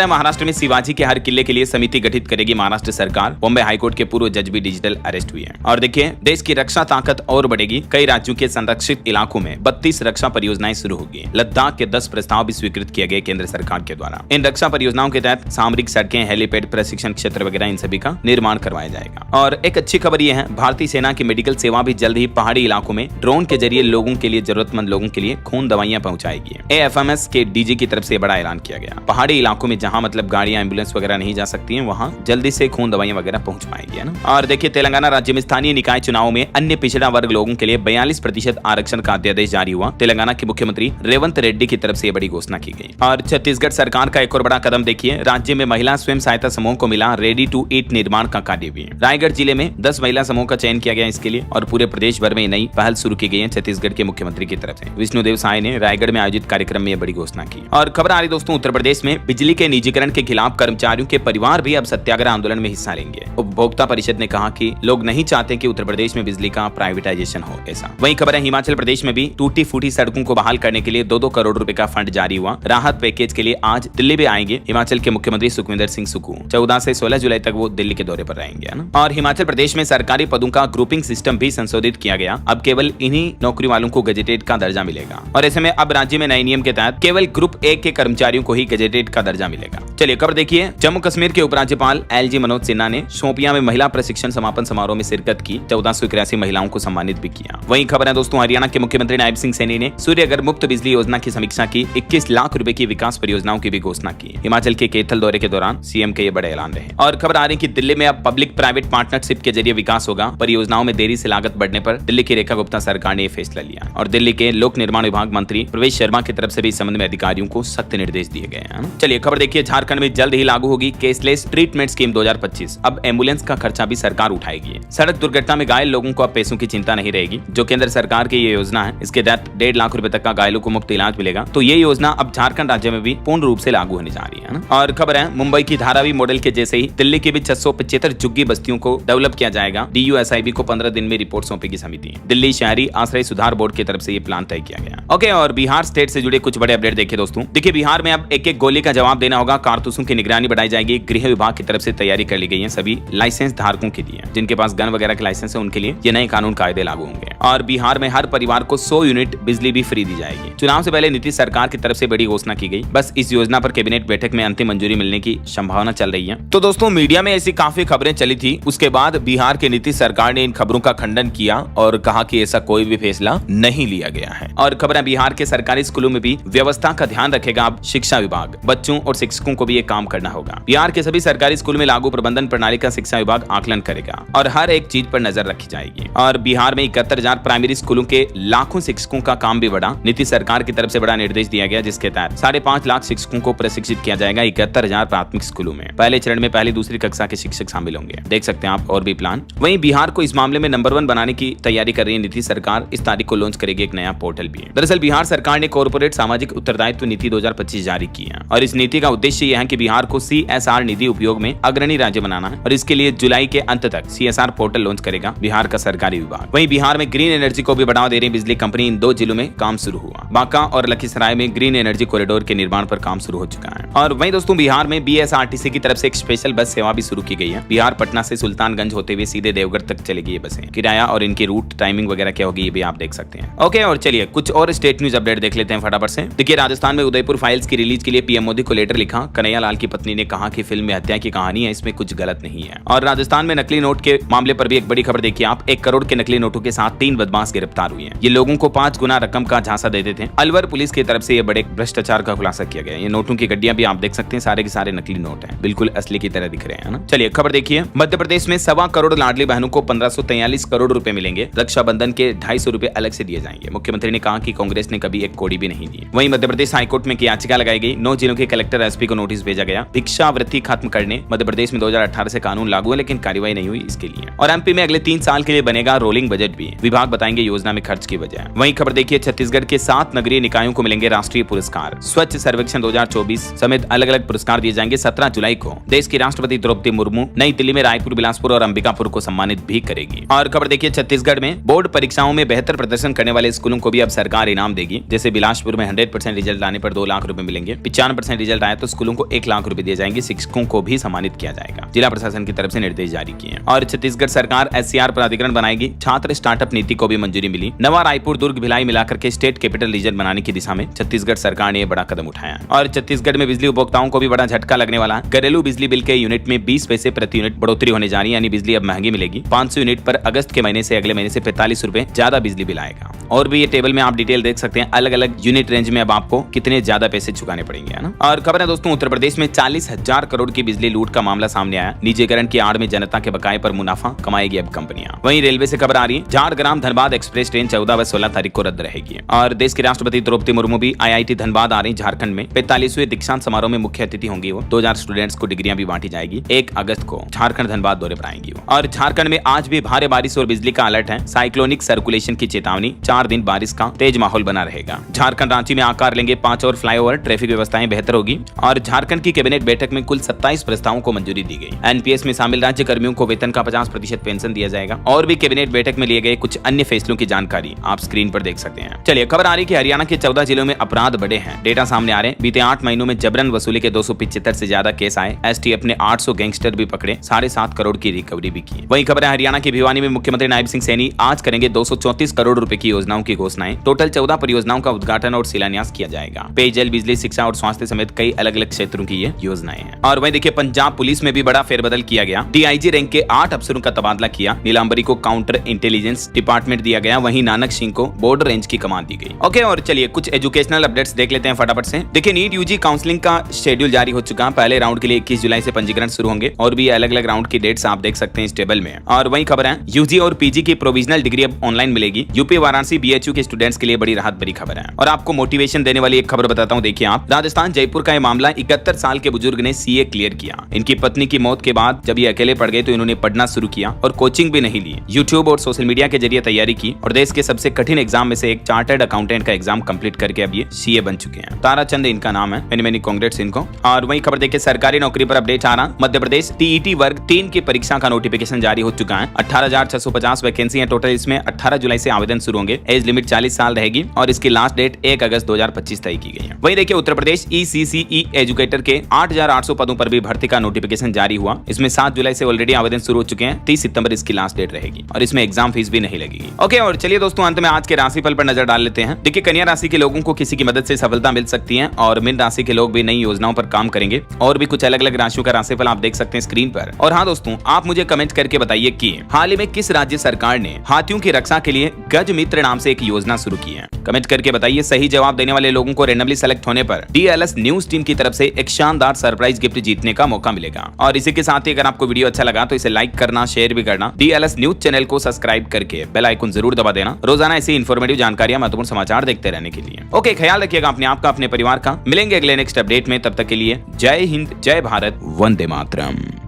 है महाराष्ट्र में शिवाजी के हर किले के लिए समिति गठित करेगी महाराष्ट्र सरकार। बॉम्बे हाईकोर्ट के पूर्व जज भी डिजिटल अरेस्ट हुए हैं। और देखिए, देश की रक्षा ताकत और बढ़ेगी। कई राज्यों के संरक्षित इलाकों में 32 रक्षा परियोजनाएं शुरू होगी। लद्दाख के 10 प्रस्ताव भी स्वीकृत किए गए केंद्र सरकार के द्वारा। इन रक्षा परियोजनाओं के तहत सामरिक सड़कें, हेलीपैड, प्रशिक्षण क्षेत्र वगैरह इन सभी का निर्माण करवाया जाएगा। और एक अच्छी खबर यह है, भारतीय सेना की मेडिकल सेवा भी जल्द ही पहाड़ी इलाकों में ड्रोन के जरिए लोगों के लिए, जरूरतमंद लोगों के लिए खून दवाइयां पहुंचाएगी। AFMS के डीजी की तरफ से बड़ा ऐलान किया गया। पहाड़ी इलाकों में जहां मतलब गाड़ियां, एम्बुलेंस वगैरह नहीं जा सकती हैं, वहां जल्दी से खून दवाइयां वगैरह पहुंच पाएगी, है ना। और देखिए, तेलंगाना राज्य में स्थानीय निकाय चुनाव में अन्य पिछड़ा वर्ग लोगों के लिए 42% आरक्षण का अध्यादेश जारी हुआ। तेलंगाना के मुख्यमंत्री रेवंत रेड्डी की तरफ से बड़ी घोषणा की गई। और छत्तीसगढ़ सरकार का एक और बड़ा कदम देखिए, राज्य में महिला स्वयं सहायता समूह को मिला रेडी टू ईट निर्माण का कार्य भी। रायगढ़ जिले में 10 महिला समूह का चयन किया गया इसके लिए, और पूरे प्रदेश भर में नई पहल शुरू की गई है छत्तीसगढ़ के मुख्यमंत्री की तरफ से। विष्णुदेव साय ने रायगढ़ में आयोजित कार्यक्रम में यह बड़ी घोषणा की। और खबर आ रही दोस्तों, उत्तर प्रदेश में बिजली के निजीकरण के खिलाफ कर्मचारियों के परिवार भी अब सत्याग्रह आंदोलन में हिस्सा लेंगे। उपभोक्ता परिषद ने कहा कि लोग नहीं चाहते कि उत्तर प्रदेश में बिजली का प्राइवेटाइजेशन हो ऐसा। वहीं खबर है, हिमाचल प्रदेश में भी टूटी फूटी सड़कों को बहाल करने के लिए 2-2 करोड़ रुपए का फंड जारी हुआ। राहत पैकेज के लिए आज दिल्ली में आएंगे हिमाचल के मुख्यमंत्री सुखविंदर सिंह सुक्खू। 14 से 16 जुलाई तक वो दिल्ली के दौरे पर रहेंगे, है ना। और हिमाचल प्रदेश में सरकारी पदों का ग्रुपिंग सिस्टम भी संशोधित किया गया। अब केवल इन्हीं नौकरी वालों को गजेटेड का दर्जा मिलेगा। और ऐसे में अब राज्य में नए नियम के तहत केवल ग्रुप 1 के कर्मचारियों को ही गजेटेड का दर्जा मिलेगा। चलिए खबर देखिए, जम्मू कश्मीर के उपराज्यपाल LG मनोज सिन्हा ने शोपियां में महिला प्रशिक्षण समापन समारोह में शिरकत की। 1481 महिलाओं को सम्मानित भी किया। वहीं खबर है दोस्तों, हरियाणा के मुख्यमंत्री नायब सिंह सैनी ने सूर्यघर मुक्त बिजली योजना की समीक्षा की। 21 लाख रुपए की विकास परियोजनाओं की भी घोषणा की। हिमाचल के कैथल दौरे के दौरान सीएम के ये बड़े ऐलान रहे। और खबर आ रही कि दिल्ली में अब पब्लिक प्राइवेट पार्टनरशिप के जरिए विकास होगा। परियोजनाओं में देरी से लागत बढ़ने पर दिल्ली की रेखा गुप्ता सरकार ने फैसला लिया। और दिल्ली के लोक निर्माण विभाग मंत्री प्रवेश शर्मा की तरफ से भी इस संबंध में अधिकारियों को सख्त निर्देश दिए गए हैं। चलिए खबर देखिए, झारखंड में जल्द ही लागू होगी कैशलेस ट्रीटमेंट स्कीम 2025। अब एम्बुलेंस का खर्चा भी सरकार उठाएगी। सड़क दुर्घटना में घायल लोगों को अब पैसों की चिंता नहीं रहेगी। जो केंद्र सरकार की ये योजना है, इसके तहत 1.5 लाख रुपए तक का घायलों को मुफ्त इलाज मिलेगा। तो ये योजना अब झारखंड राज्य में भी पूर्ण रूप से लागू होने जा रही है ना। और खबर है, मुंबई की धारावी मॉडल के जैसे ही दिल्ली की भी 675 झुग्गी बस्तियों को डेवलप किया जाएगा। DUSIB को 15 दिन में रिपोर्ट सौंपेगी समिति। दिल्ली शहरी आश्रय सुधार बोर्ड की तरफ से ये प्लान तय किया गया। ओके, और बिहार स्टेट से जुड़े कुछ बड़े अपडेट देखिए दोस्तों। देखिए, बिहार में अब एक-एक गोली का जवाब देना होगा। कारतूसों की निगरानी बढ़ाई जाएगी। गृह विभाग की तरफ से तैयारी कर ली गई है सभी लाइसेंस धारकों के लिए। जिनके पास गन वगैरह के लाइसेंस है उनके लिए ये नए कानून कायदे लागू होंगे। और बिहार में हर परिवार को 100 यूनिट बिजली भी फ्री दी जाएगी। चुनाव से पहले नीतीश सरकार की तरफ से बड़ी घोषणा की गई। बस इस योजना पर कैबिनेट बैठक में अंतिम मंजूरी मिलने की संभावना चल रही है। तो दोस्तों, मीडिया में ऐसी काफी खबरें चली थी। उसके बाद बिहार के नीतीश सरकार ने इन खबरों का खंडन किया और कहा कि ऐसा कोई भी फैसला नहीं लिया गया है। और खबर है, बिहार के सरकारी स्कूलों में भी व्यवस्था का ध्यान रखेगा अब शिक्षा विभाग। बच्चों और शिक्षकों को भी ये काम करना होगा। बिहार के सभी सरकारी स्कूल में लागू प्रबंधन प्रणाली का शिक्षा विभाग आकलन करेगा और हर एक चीज पर नजर रखी जाएगी। और बिहार में 71,000 प्राइमरी स्कूलों के लाखों शिक्षकों का काम भी बढ़ा। नीतीश सरकार की तरफ से बड़ा निर्देश दिया गया, जिसके तहत 5.5 लाख शिक्षकों को प्रशिक्षित किया जाएगा 71,000 प्राथमिक स्कूलों में। पहले चरण में पहली दूसरी कक्षा के शिक्षक शामिल होंगे। देख सकते हैं आप और भी प्लान। वहीं बिहार को इस मामले में नंबर 1 बनाने की तैयारी कर रही है नीतीश सरकार। इस तारीख को लॉन्च करेगी एक नया पोर्टल भी। दरअसल बिहार सरकार ने कॉर्पोरेट सामाजिक उत्तरदायित्व नीति 2025 जारी की है। और इस नीति का उद्देश्य यह है कि बिहार को CSR निधि उपयोग में अग्रणी राज्य बनाना है। और इसके लिए जुलाई के अंत तक CSR पोर्टल लॉन्च करेगा बिहार का सरकारी विभाग। वहीं बिहार में ग्रीन एनर्जी को भी बढ़ावा दे रही बिजली कंपनी। इन 2 जिलों में काम शुरू हुआ। बांका और लखीसराय में ग्रीन एनर्जी कॉरिडोर के निर्माण पर काम शुरू हो चुका है। और वहीं दोस्तों, बिहार में BSRTC की तरफ से एक स्पेशल बस सेवा भी शुरू की गई है। बिहार पटना से सुल्तानगंज होते हुए सीधे देवघर तक चलेगी ये बसें। किराया और इनकी रूट टाइमिंग वगैरह क्या होगी ये भी आप देख सकते हैं। ओके, और चलिए कुछ और स्टेट न्यूज अपडेट देख लेते हैं फटाफट से। देखिए, राजस्थान में उदयपुर फाइल्स की रिलीज के लिए PM मोदी को लेटर लिखा। कन्हैया लाल की पत्नी ने कहा कि फिल्म में हत्या की कहानी है, इसमें कुछ गलत नहीं है। और राजस्थान में नकली नोट के मामले पर भी एक बड़ी खबर देखिए आप। 1 करोड़ के नकली नोटों के साथ 3 बदमाश गिरफ्तार हुए हैं। ये लोगों को 5 गुना रकम का झांसा देते थे। अलवर पुलिस की तरफ से ये बड़े भ्रष्टाचार का खुलासा किया गया। ये नोटों की गड्डियां भी आप देख सकते हैं, सारे के सारे नकली नोट हैं, बिल्कुल असली की तरह दिख रहे हैं ना। चलिए खबर देखिए, मध्य प्रदेश में 1.25 करोड़ लाडली बहनों को 1543 करोड़ रुपए मिलेंगे। रक्षाबंधन के 250 रुपए अलग से दिए जाएंगे। मुख्यमंत्री ने कहा कि कांग्रेस ने कभी एक कौड़ी भी नहीं दी। वहीं मध्य प्रदेश हाईकोर्ट में याचिका लगाई गई। 9 जिलों के कलेक्टर SP को नोटिस भेजा गया। भिक्षावृत्ति खत्म करने मध्य प्रदेश में 2018 से कानून लागू है, लेकिन कार्रवाई नहीं हुई इसके लिए। और MP में अगले 3 साल के लिए बनेगा रोलिंग बजट भी। विभाग बताएंगे योजना में खर्च की वजह। वहीं खबर देखिए, छत्तीसगढ़ के 7 नगरीय निकायों को मिलेंगे राष्ट्रीय पुरस्कार। स्वच्छ सर्वेक्षण 2024 समेत अलग अलग पुरस्कार दिए जाएंगे। 17 जुलाई को देश की राष्ट्रपति द्रौपदी मुर्मू नई दिल्ली में रायपुर, बिलासपुर और अंबिकापुर को सम्मानित भी करेगी। करेगी। और खबर देखिए छत्तीसगढ़ में बोर्ड परीक्षाओं में बेहतर प्रदर्शन करने वाले स्कूलों को भी अब सरकार इनाम देगी। जैसे बिलासपुर में 100% रिजल्ट आने पर 2 लाख रुपए मिलेंगे, 95% रिजल्ट आए तो स्कूलों को 1 लाख रुपए दिए जाएंगे, शिक्षकों को भी सम्मानित किया जाएगा। जिला प्रशासन की तरफ से निर्देश जारी किए हैं। और छत्तीसगढ़ सरकार SCR प्राधिकरण बनाएगी। छात्र स्टार्टअप नीति को भी मंजूरी मिली। नवा रायपुर, दुर्ग, भिलाई मिलाकर के स्टेट कैपिटल रीजन बनाने की दिशा में छत्तीसगढ़ सरकार ने बड़ा कदम उठाया। और छत्तीसगढ़ में बिजली उपभोक्ताओं को भी बड़ा झटका लगने वाला। घरेलू बिजली बिल के यूनिट में 20 पैसे प्रति यूनिट बढ़ोतरी होने जा रही है, यानी बिजली अब महंगी मिलेगी। 500 यूनिट पर अगस्त के महीने से अगले महीने से 45 रुपए ज्यादा बिजली बिल आएगा। और भी ये टेबल में आप डिटेल देख सकते हैं, अलग अलग यूनिट रेंज में अब आपको कितने ज्यादा पैसे चुकाने पड़ेंगे, है ना। और खबर है दोस्तों, उत्तर प्रदेश में 40,000 करोड़ की बिजली लूट का मामला सामने आया। निजीकरण की आड़ में जनता के बकाये पर मुनाफा कमाएगी अब कंपनियां। वहीं रेलवे से खबर आ रही है, झारग्राम धनबाद एक्सप्रेस ट्रेन 14 व 16 तारीख को रद्द रहेगी। और देश के राष्ट्रपति द्रौपदी मुर्मू भी IIT धनबाद आ रही झारखंड में। 45वें दीक्षांत समारोह में मुख्य अतिथि होंगी वो। 2000 स्टूडेंट्स को डिग्रियां भी बांटी जाएगी। 1 अगस्त को झारखंड धनबाद दौरे पर आएंगी वो। और झारखंड में आज भी भारी बारिश और बिजली का अलर्ट है। साइक्लोनिक सर्कुलेशन की चेतावनी, 4 दिन बारिश का तेज माहौल बना रहेगा। झारखंड रांची में आकार लेंगे 5 और फ्लाईओवर, ट्रैफिक व्यवस्थाएं बेहतर होगी। और झारखंड की कैबिनेट बैठक में कुल 27 प्रस्तावों को मंजूरी दी गई। NPS में शामिल राज्य कर्मियों को वेतन का 50% पेंशन दिया जाएगा। और भी कैबिनेट बैठक में लिए गए कुछ अन्य फैसलों की जानकारी आप स्क्रीन पर देख सकते हैं। चलिए खबर आ रही है कि हरियाणा के 14 जिलों में अपराध बढ़े हैं। डेटा सामने आ रहे हैं। बीते 8 महीनों में जबरन वसूली के 275 से ज्यादा केस आए। STF ने 800 गैंगस्टर भी पकड़े, 7.5 करोड़ की रिकवरी भी की। वहीं खबर है हरियाणा की भिवानी में मुख्यमंत्री नायब सिंह सैनी आज करेंगे 234 करोड़ रुपए की योजनाओं की घोषणाएं। टोटल 14 परियोजनाओं का उद्घाटन और शिलान्यास किया जाएगा। पेयजल, बिजली, शिक्षा और स्वास्थ्य समेत कई अलग अलग क्षेत्रों की ये योजनाएं हैं। और वहीं देखिए पंजाब पुलिस में भी बड़ा फेरबदल किया गया। DIG रैंक के 8 अफसरों का तबादला किया। नीलांबरी को काउंटर इंटेलिजेंस डिपार्टमेंट दिया गया। वहीं नानक सिंह को बॉर्डर रेंज की कमान दी गई। ओके, और चलिए कुछ एजुकेशनल अपडेट्स देख लेते हैं फटाफट से। देखिए नीट UG काउंसलिंग का शेड्यूल जारी हो चुका। पहले राउंड के लिए 21 जुलाई से पंजीकरण शुरू होंगे। और भी अलग अलग राउंड की डेट्स आप देख सकते हैं इस टेबल में। और वहीं खबर है UG और PG की प्रोविजनल डिग्री अब ऑनलाइन मिलेगी। यूपी वाराणसी BHU के स्टूडेंट्स के लिए बड़ी राहत भरी खबर है। और आपको मोटिवेशन देने वाली एक खबर बताता हूं, देखिए आप। राजस्थान जयपुर का यह मामला 71 साल के बुजुर्ग ने CA क्लियर किया। इनकी पत्नी की मौत के बाद जब ये अकेले पड़ गए तो इन्होंने पढ़ना शुरू किया और कोचिंग भी नहीं ली। यूट्यूब और सोशल मीडिया के जरिए तैयारी की और देश के सबसे कठिन एग्जाम में से एक चार्टर्ड अकाउंटेंट का एग्जाम कंप्लीट करके अब ये CA बन चुके हैं। ताराचंद इनका नाम है। मैनी कांग्रेट्स इनको। और वही खबर देखिए सरकारी नौकरी पर अपडेट आ रहा। मध्य प्रदेश TET वर्ग 3 की परीक्षा का नोटिफिकेशन जारी हो चुका है। 18,650 वैकेंसी है टोटल। इसमें 18 जुलाई से आवेदन शुरू होंगे। एज लिमिट 40 साल रहेगी और इसकी लास्ट डेट 1 अगस्त 2025 तय की गई है। वही देखिए उत्तर प्रदेश ECCE एजुकेटर के 8,800 पदों पर भी भर्ती का नोटिफिकेशन जारी हुआ। इसमें 7 जुलाई से ऑलरेडी आवेदन शुरू हो चुके हैं। 30 सितंबर इसकी लास्ट डेट रहेगी और इसमें एग्जाम फीस भी नहीं लगेगी। ओके, और चलिए दोस्तों अंत में आज के राशिफल पर नजर डाल लेते हैं। देखिए कन्या राशि के लोगों को किसी की मदद से सफलता मिल सकती है और मीन राशि के लोग भी नई योजनाओं पर काम करेंगे। और भी कुछ अलग अलग राशियों का राशिफल आप देख सकते हैं स्क्रीन पर। और हाँ दोस्तों, आप मुझे कमेंट करके बताइए कि हाल ही में किस राज्य सरकार ने हाथियों की रक्षा के लिए गज मित्र नाम से एक योजना शुरू की है। कमेंट करके बताइए। सही जवाब देने वाले लोगों को रैंडमली सेलेक्ट होने पर DLS न्यूज टीम की तरफ से एक शानदार सरप्राइज गिफ्ट जीतने का मौका मिलेगा। और इसी के साथ ही अगर आपको वीडियो अच्छा लगा तो इसे लाइक करना, शेयर भी करना। DLS न्यूज चैनल को सब्सक्राइब करके बेल आइकन जरूर दबा देना रोजाना ऐसी इन्फॉर्मेटिव जानकारियां, महत्वपूर्ण समाचार देखते रहने के लिए। ओके, ख्याल रखिएगा अपने आप का, अपने परिवार का। मिलेंगे अगले नेक्स्ट अपडेट में। तब तक के लिए जय हिंद, जय भारत, वंदे मातरम।